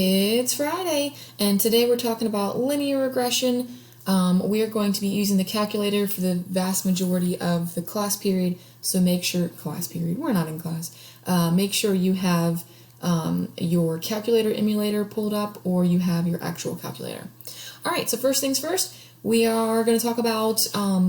It's Friday, and today we're talking about linear regression. We are going to be using the calculator for the vast majority of the class period, so make sure, we're not in class, make sure you have your calculator emulator pulled up or you have your actual calculator. Alright, so first things first, we are going to talk about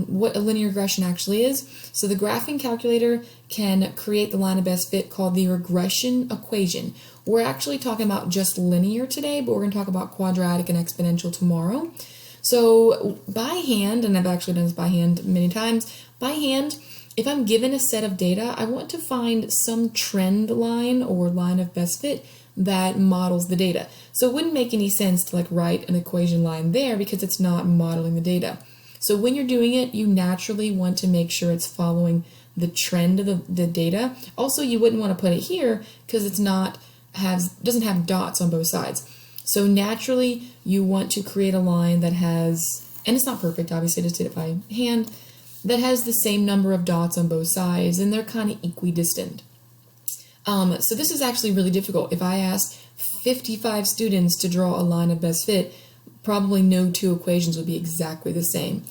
what a linear regression actually is. So the graphing calculator can create the line of best fit called the regression equation. We're actually talking about just linear today, but we're going to talk about quadratic and exponential tomorrow. So by hand, and I've actually done this by hand many times, by hand, if I'm given a set of data, I want to find some trend line or line of best fit that models the data. So it wouldn't make any sense to write an equation line there because it's not modeling the data. So when you're doing it, you naturally want to make sure it's following the trend of the data. Also, you wouldn't want to put it here because doesn't have dots on both sides. So naturally, you want to create a line that has, and it's not perfect, obviously, I just did it by hand, that has the same number of dots on both sides, and they're kind of equidistant. So this is actually really difficult. If I asked 55 students to draw a line of best fit, probably no two equations would be exactly the same,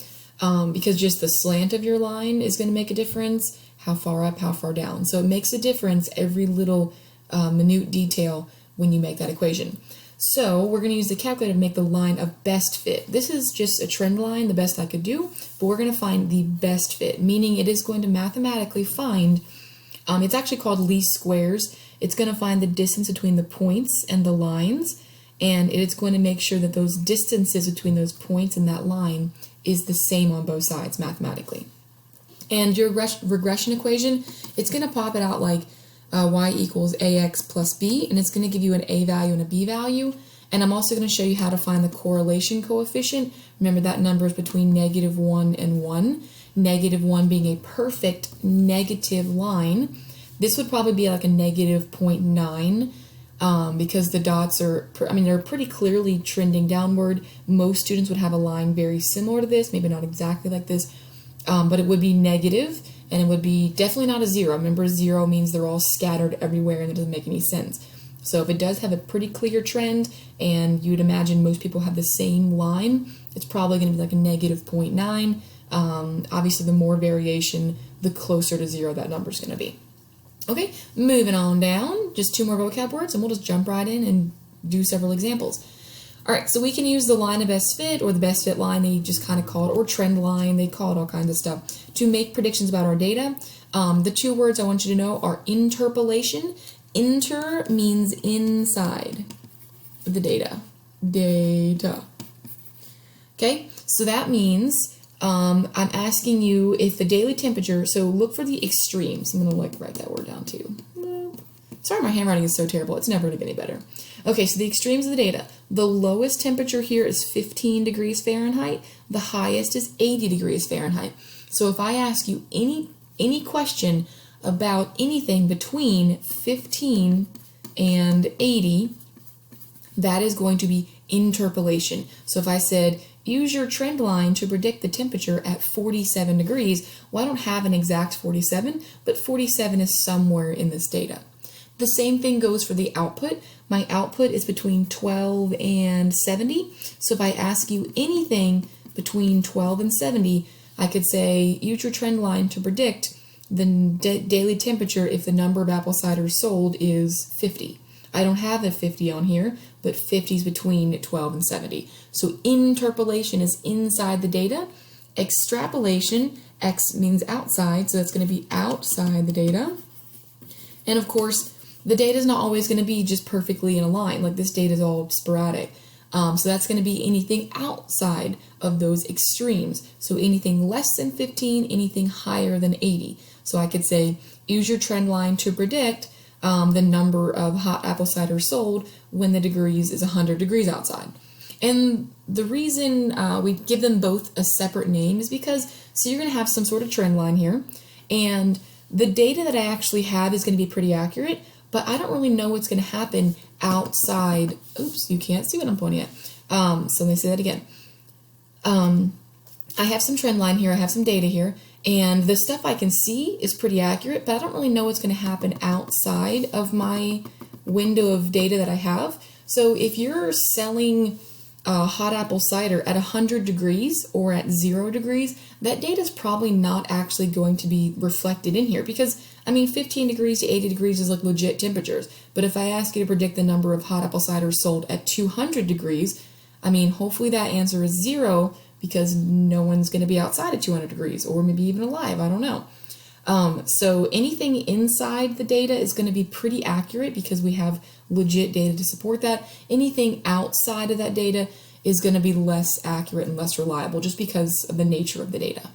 because just the slant of your line is going to make a difference, how far up, how far down. So it makes a difference every little minute detail when you make that equation. So we're going to use the calculator to make the line of best fit. This is just a trend line, the best I could do, but we're going to find the best fit, meaning it is going to mathematically find, it's actually called least squares. It's going to find the distance between the points and the lines, and it's going to make sure that those distances between those points and that line is the same on both sides mathematically. And your regression equation, it's going to pop it out like y equals ax plus b, and it's going to give you an a value and a b value. And I'm also going to show you how to find the correlation coefficient. Remember, that number is between -1 and 1. -1 being a perfect negative line. This would probably be like a -0.9 because the dots are, they're pretty clearly trending downward. Most students would have a line very similar to this, maybe not exactly like this, but it would be negative. And it would be definitely not a 0. Remember, 0 means they're all scattered everywhere and it doesn't make any sense. So if it does have a pretty clear trend, and you'd imagine most people have the same line, it's probably going to be like a -0.9. Obviously, the more variation, the closer to 0 that number is going to be. Okay, moving on down, just 2 more vocab words, and we'll just jump right in and do several examples. All right, so we can use the line of best fit, or the best fit line, they just kind of call it, or trend line, they call it all kinds of stuff, to make predictions about our data. The 2 words I want you to know are interpolation. Inter means inside the data. Okay, so that means I'm asking you if the daily temperature, so look for the extremes. I'm going to write that word down too. Sorry, my handwriting is so terrible. It's never going to get any better. Okay, so the extremes of the data. The lowest temperature here is 15 degrees Fahrenheit. The highest is 80 degrees Fahrenheit. So if I ask you any question about anything between 15 and 80, that is going to be interpolation. So if I said, use your trend line to predict the temperature at 47 degrees, well, I don't have an exact 47, but 47 is somewhere in this data. The same thing goes for the output. My output is between 12 and 70. So if I ask you anything between 12 and 70, I could say, use your trend line to predict the daily temperature if the number of apple ciders sold is 50. I don't have a 50 on here, but 50 is between 12 and 70. So interpolation is inside the data. Extrapolation, X means outside, so that's going to be outside the data. And of course, the data is not always going to be just perfectly in a line. Like, this data is all sporadic. So that's going to be anything outside of those extremes. So anything less than 15, anything higher than 80. So I could say, use your trend line to predict the number of hot apple cider sold when the degrees is 100 degrees outside. And the reason we give them both a separate name is because, so you're going to have some sort of trend line here, and the data that I actually have is going to be pretty accurate, but I don't really know what's going to happen outside. Oops, you can't see what I'm pointing at. So let me say that again. I have some trend line here, I have some data here, and the stuff I can see is pretty accurate, but I don't really know what's going to happen outside of my window of data that I have. So if you're selling hot apple cider at 100 degrees or at 0 degrees, that data is probably not actually going to be reflected in here because, I mean, 15 degrees to 80 degrees is like legit temperatures. But if I ask you to predict the number of hot apple ciders sold at 200 degrees, I mean, hopefully that answer is 0 because no one's going to be outside at 200 degrees or maybe even alive. I don't know. So anything inside the data is going to be pretty accurate because we have legit data to support that. Anything outside of that data is going to be less accurate and less reliable just because of the nature of the data.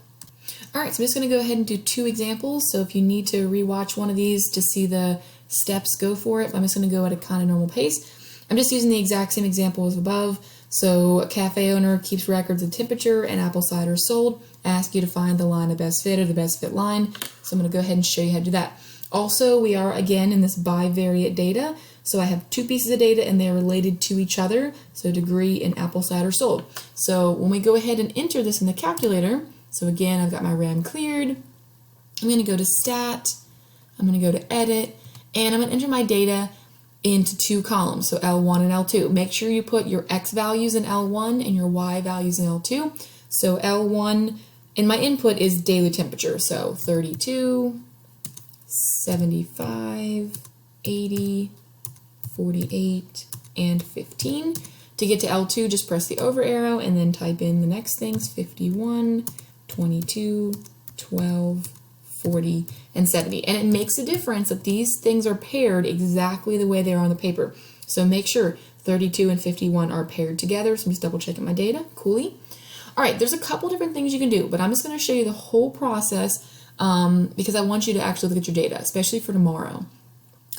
All right, so I'm just going to go ahead and do 2 examples. So if you need to rewatch one of these to see the steps, go for it. I'm just going to go at a kind of normal pace. I'm just using the exact same example as above. So a cafe owner keeps records of temperature and apple cider sold. I ask you to find the line of best fit or the best fit line. So I'm going to go ahead and show you how to do that. Also, we are again in this bivariate data. So I have 2 pieces of data and they're related to each other. So degree and apple cider sold. So when we go ahead and enter this in the calculator, so again, I've got my RAM cleared. I'm going to go to stat. I'm going to go to edit and I'm going to enter my data into 2 columns, so L1 and L2. Make sure you put your X values in L1 and your Y values in L2. So L1 in my input is daily temperature, so 32, 75, 80, 48, and 15. To get to L2, just press the over arrow and then type in the next things, 51, 22, 12, 40, and 70. And it makes a difference that these things are paired exactly the way they are on the paper. So make sure 32 and 51 are paired together. So I'm just double checking my data. Coolly. All right, there's a couple different things you can do, but I'm just going to show you the whole process because I want you to actually look at your data, especially for tomorrow.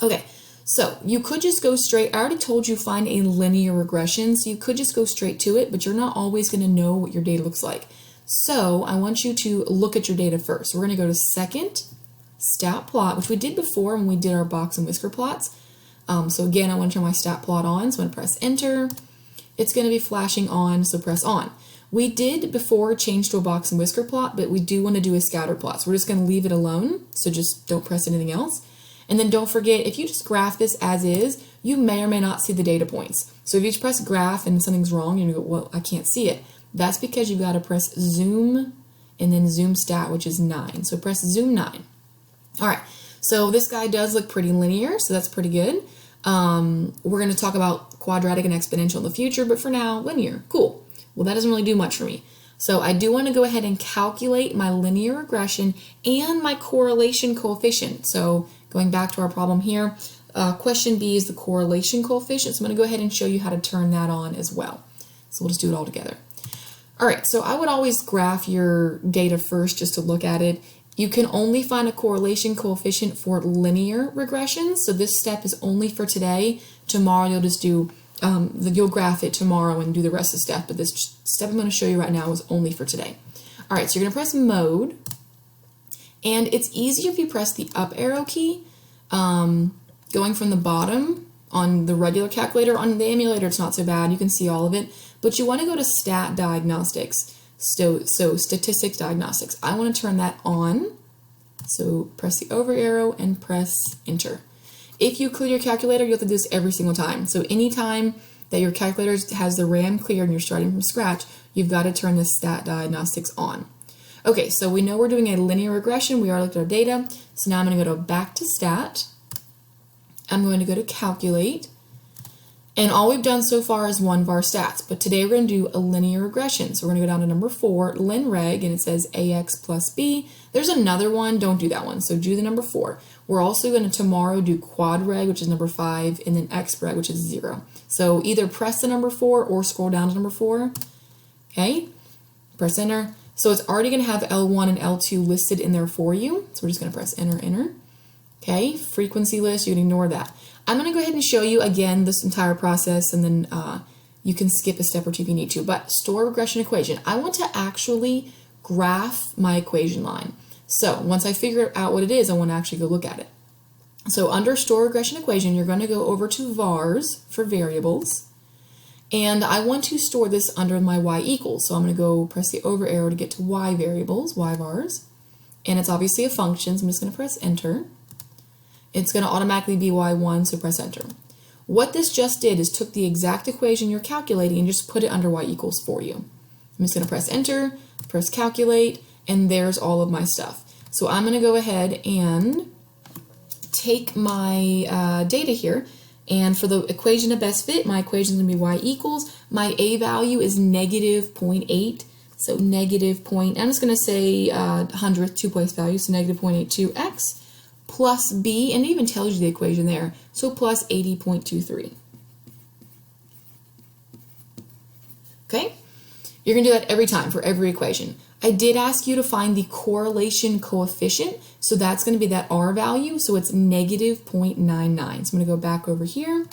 Okay, so you could just go straight. I already told you find a linear regression, so you could just go straight to it, but you're not always going to know what your data looks like. So I want you to look at your data first. We're going to go to second, stat plot, which we did before when we did our box and whisker plots. So again, I want to turn my stat plot on, so I'm going to press enter. It's going to be flashing on, so press on. We did before change to a box and whisker plot, but we do want to do a scatter plot. So we're just going to leave it alone, so just don't press anything else. And then don't forget, if you just graph this as is, you may or may not see the data points. So if you just press graph and something's wrong, you're going to go, well, I can't see it. That's because you've got to press zoom and then zoom stat, which is 9. So press zoom 9. All right, so this guy does look pretty linear, so that's pretty good. We're going to talk about quadratic and exponential in the future, but for now, linear. Cool. Well, that doesn't really do much for me. So I do want to go ahead and calculate my linear regression and my correlation coefficient. So going back to our problem here, question B is the correlation coefficient. So I'm going to go ahead and show you how to turn that on as well. So we'll just do it all together. All right, so I would always graph your data first just to look at it. You can only find a correlation coefficient for linear regressions. So this step is only for today. Tomorrow you'll just do, you'll graph it tomorrow and do the rest of the step. But this step I'm going to show you right now is only for today. All right, so you're going to press mode. And it's easier if you press the up arrow key, going from the bottom on the regular calculator. On the emulator, it's not so bad. You can see all of it. But you want to go to stat diagnostics. So statistics diagnostics. I want to turn that on. So press the over arrow and press enter. If you clear your calculator, you have to do this every single time. So anytime that your calculator has the RAM cleared and you're starting from scratch, you've got to turn the stat diagnostics on. Okay, so we know we're doing a linear regression. We already looked at our data. So now I'm going to go back to stat. I'm going to go to calculate. And all we've done so far is one var stats, but today we're going to do a linear regression. So we're going to go down to number 4, linreg, and it says ax plus b. There's another one, don't do that one, so do the number 4. We're also going to tomorrow do quadreg, which is number 5, and then xreg, which is 0. So either press the number 4 or scroll down to number 4. Okay, press enter. So it's already going to have L1 and L2 listed in there for you. So we're just going to press enter, enter. Okay, frequency list, you can ignore that. I'm going to go ahead and show you again this entire process, and then you can skip a step or two if you need to. But store regression equation. I want to actually graph my equation line. So once I figure out what it is, I want to actually go look at it. So under store regression equation, you're going to go over to vars for variables. And I want to store this under my y equals. So I'm going to go press the over arrow to get to y variables, y vars. And it's obviously a function, so I'm just going to press enter. It's going to automatically be y1, so press enter. What this just did is took the exact equation you're calculating and just put it under y equals for you. I'm just going to press enter, press calculate, and there's all of my stuff. So I'm going to go ahead and take my data here, and for the equation of best fit, my equation is going to be y equals, my a value is negative 0.8, so negative point, I'm just going to say 100th, two place value, so negative 0.82x, plus b, and it even tells you the equation there, so plus 80.23. Okay? You're going to do that every time for every equation. I did ask you to find the correlation coefficient, so that's going to be that R value, so it's negative 0.99. So I'm going to go back over here.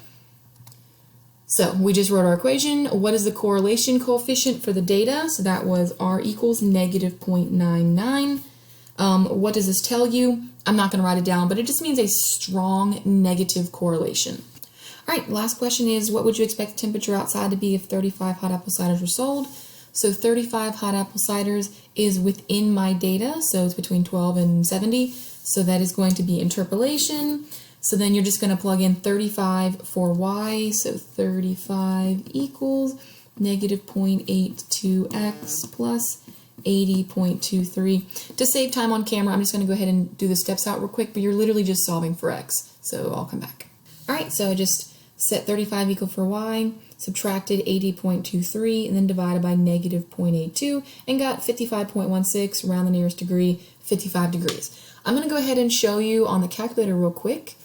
So we just wrote our equation. What is the correlation coefficient for the data? So that was R equals negative 0.99. What does this tell you? I'm not going to write it down, but it just means a strong negative correlation. All right, last question is, what would you expect the temperature outside to be if 35 hot apple ciders were sold? So 35 hot apple ciders is within my data, so it's between 12 and 70. So that is going to be interpolation. So then you're just going to plug in 35 for y, so 35 equals negative 0.82x plus 80.23. To save time on camera, I'm just going to go ahead and do the steps out real quick, but you're literally just solving for x. So I'll come back. All right, so I just set 35 equal for y, subtracted 80.23, and then divided by negative 0.82, and got 55.16, round the nearest degree, 55 degrees. I'm going to go ahead and show you on the calculator real quick.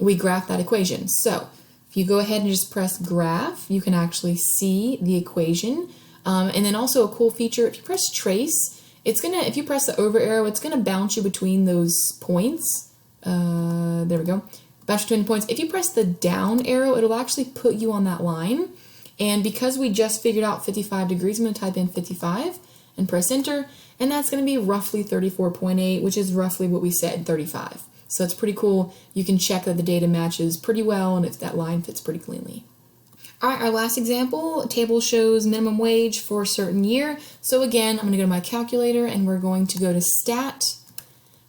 We graph that equation. So if you go ahead and just press graph, you can actually see the equation. And then also a cool feature, if you press trace, it's gonna, if you press the over arrow, it's gonna bounce you between those points. There we go. Bounce between the points. If you press the down arrow, it'll actually put you on that line. And because we just figured out 55 degrees, I'm gonna type in 55 and press enter. And that's gonna be roughly 34.8, which is roughly what we said, 35. So it's pretty cool. You can check that the data matches pretty well and if that line fits pretty cleanly. All right, our last example, table shows minimum wage for a certain year. So again, I'm gonna go to my calculator and we're going to go to stat.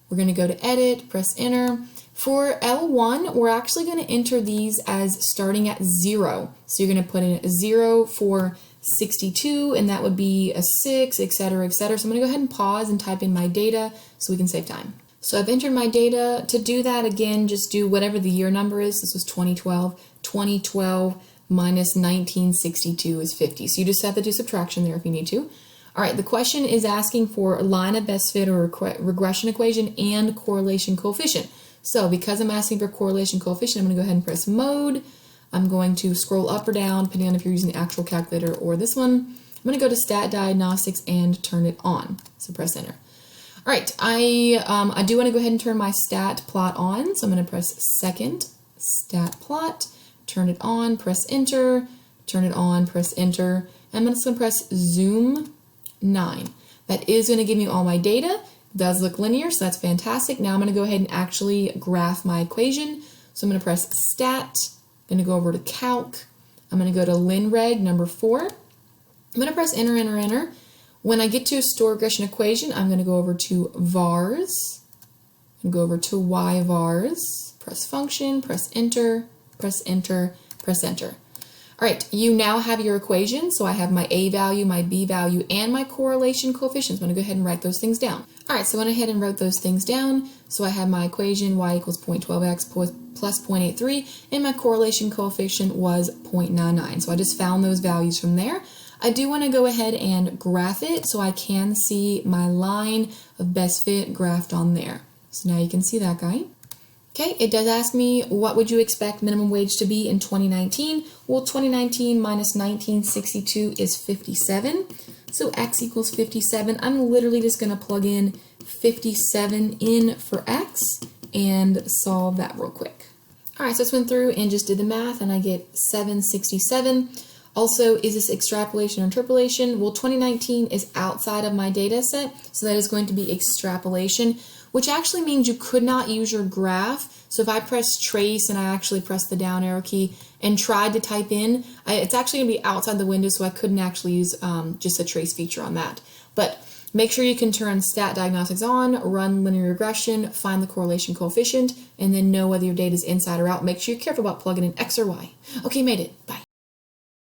We're gonna go to edit, press enter. For L1, we're actually gonna enter these as starting at 0. So you're gonna put in a 0 for 62, and that would be a 6, etc., etc. So I'm gonna go ahead and pause and type in my data so we can save time. So I've entered my data. To do that, again, just do whatever the year number is. This was 2012. 2012 minus 1962 is 50. So you just have to do subtraction there if you need to. All right, the question is asking for a line of best fit or regression equation and correlation coefficient. So because I'm asking for correlation coefficient, I'm going to go ahead and press mode. I'm going to scroll up or down, depending on if you're using the actual calculator or this one. I'm going to go to stat diagnostics and turn it on. So press enter. All right, I do want to go ahead and turn my stat plot on. So I'm going to press second, stat plot, turn it on, press enter, turn it on, press enter. And I'm just going to press zoom 9. That is going to give me all my data. It does look linear, so that's fantastic. Now I'm going to go ahead and actually graph my equation. So I'm going to press stat, I'm going to go over to calc, I'm going to go to linreg number 4. I'm going to press enter, enter, enter. When I get to a store regression equation, I'm going to go over to vars, and go over to yvars, press function, press enter, press enter, press enter. All right, you now have your equation. So I have my A value, my B value, and my correlation coefficients. I'm going to go ahead and write those things down. All right, so I went ahead and wrote those things down. So I have my equation, y equals 0.12x plus 0.83, and my correlation coefficient was 0.99. So I just found those values from there. I do want to go ahead and graph it so I can see my line of best fit graphed on there. So now you can see that guy. Okay, it does ask me, what would you expect minimum wage to be in 2019? Well, 2019 minus 1962 is 57. So x equals 57. I'm literally just going to plug in 57 in for x and solve that real quick. All right, so I just went through and just did the math, and I get 767. Also, is this extrapolation or interpolation? Well, 2019 is outside of my data set, so that is going to be extrapolation, which actually means you could not use your graph. So if I press trace and I actually press the down arrow key and tried to type in, it's actually going to be outside the window, so I couldn't actually use just a trace feature on that. But Make sure you can turn stat diagnostics on, run linear regression, find the correlation coefficient, and then know whether your data is inside or out. Make sure you're careful about plugging in X or Y. Okay, made it.